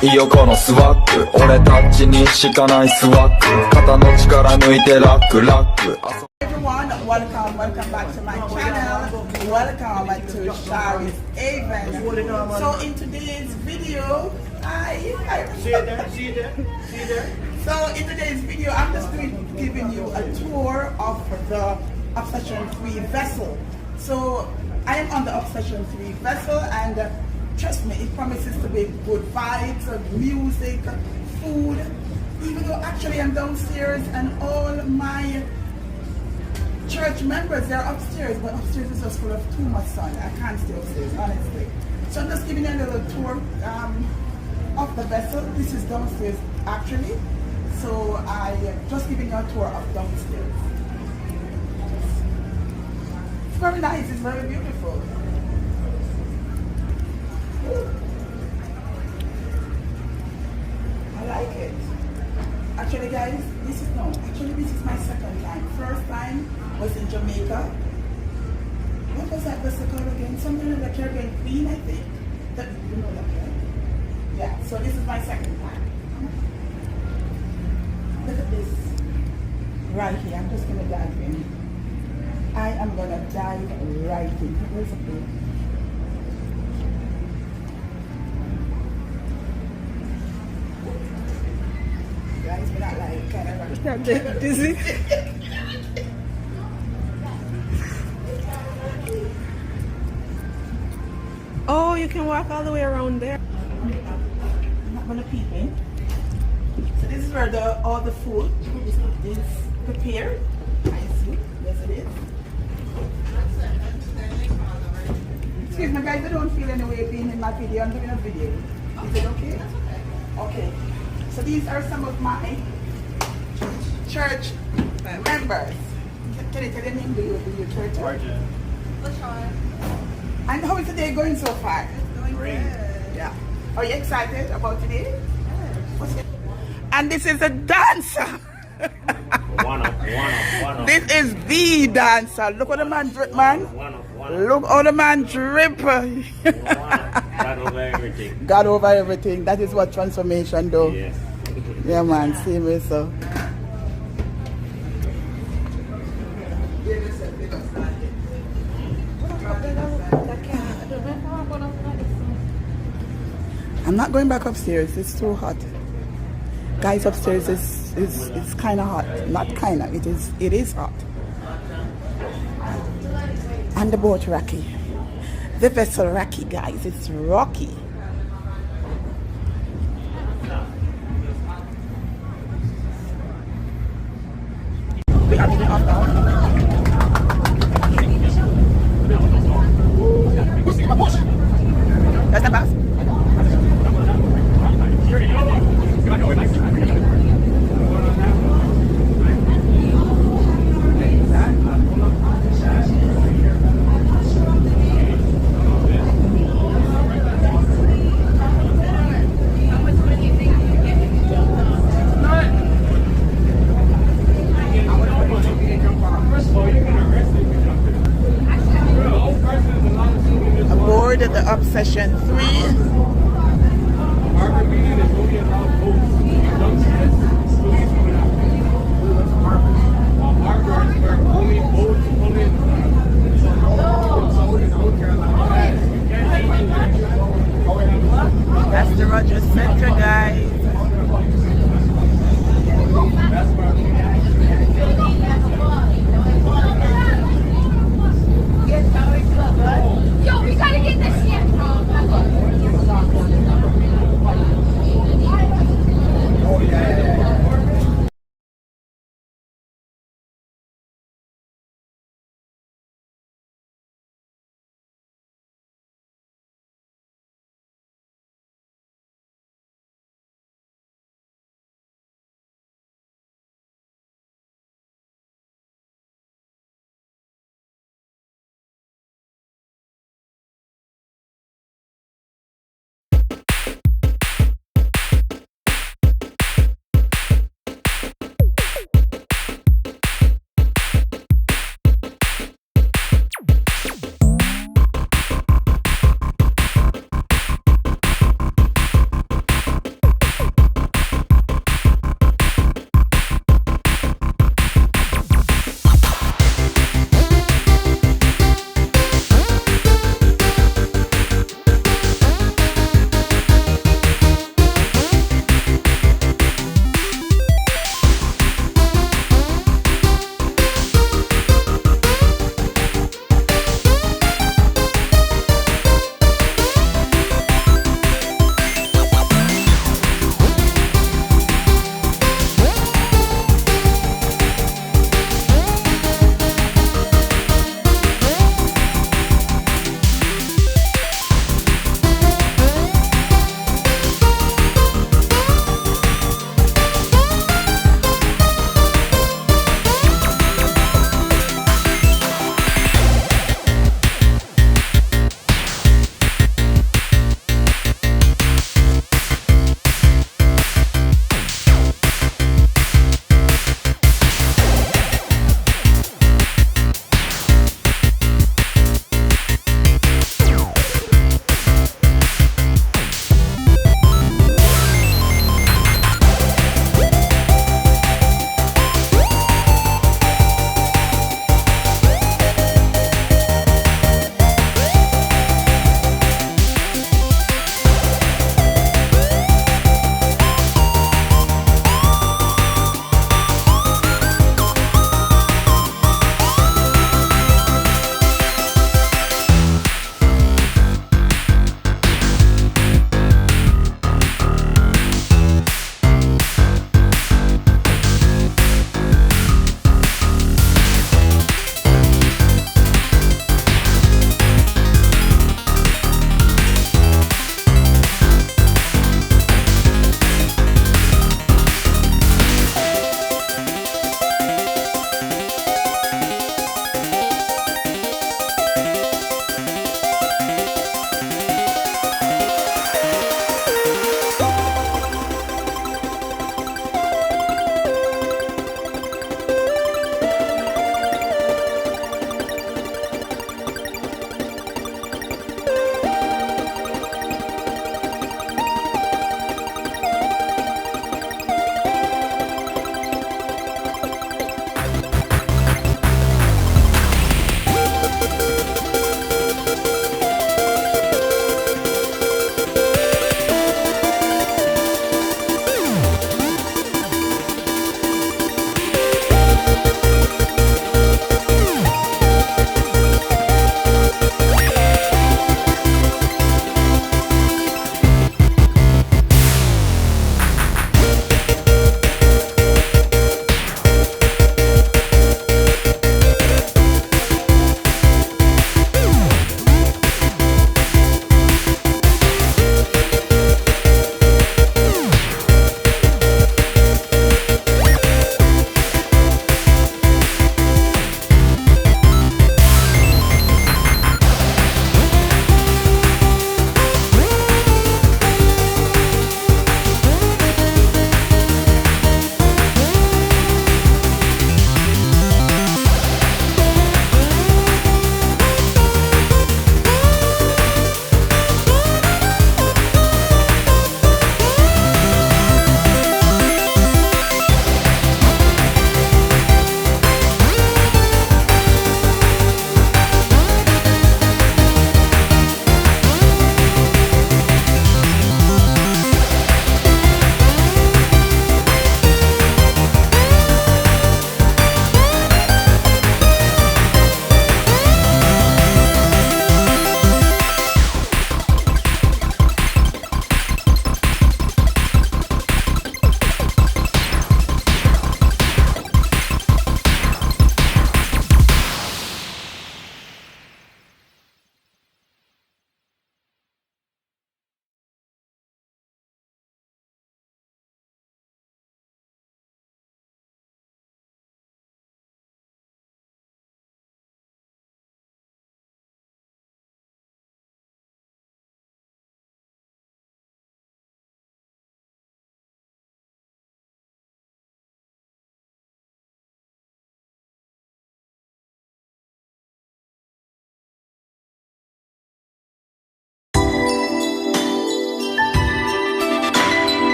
いいよこのスワッグ俺たちにしかないスワッグ肩の力抜いてラックラック Everyone, welcome back to my channel. Welcome to Shari's Haven. So in today's video, see there. So in today's video, I'm just giving you a tour of the Obsession 3 vessel. So I am on the Obsession 3 vessel, and trust me, it promises to be good vibes, music, food. Even though actually I'm downstairs and all my church members, they're upstairs, but upstairs is just full of too much sun. I can't stay upstairs, honestly. So I'm just giving you a little tour of the vessel. This is downstairs actually. So I just giving you a tour of downstairs. It's very nice, it's very beautiful. I like it. Actually guys, this is my second time. First time was in Jamaica. What was that vessel called again? Something like the Caribbean Queen, I think. You know that, right? Yeah, so this is my second time. Look at this. Right here, I'm just gonna dive in. I am gonna dive right in. Where's the boat? Guys, we're not like kind of Not dizzy. Oh, you can walk all the way around there. I'm not gonna peep in. So this is where all the food is prepared. I see. Yes, it is. Excuse me, guys. I don't feel any way being in my video. I'm doing a video. Is it okay? Okay. So these are some of my church members. Can you tell your name? Do you church? LaShawn. And how is the day going so far? It's going good. Yeah. Are you excited about today? Yes. And this is a dancer. One up. This is the dancer. Look at the man drip, man. Look how the man drip. God over everything. God over everything. That is what transformation do. Yes. Yeah, man. See me so. I'm not going back upstairs. It's too hot. Guys, upstairs is kind of hot. Not kind of. It is hot. And the boat rocky. The vessel rocky, guys. It's rocky. We are moving off now. That's the bus. Aboard the Obsession 3.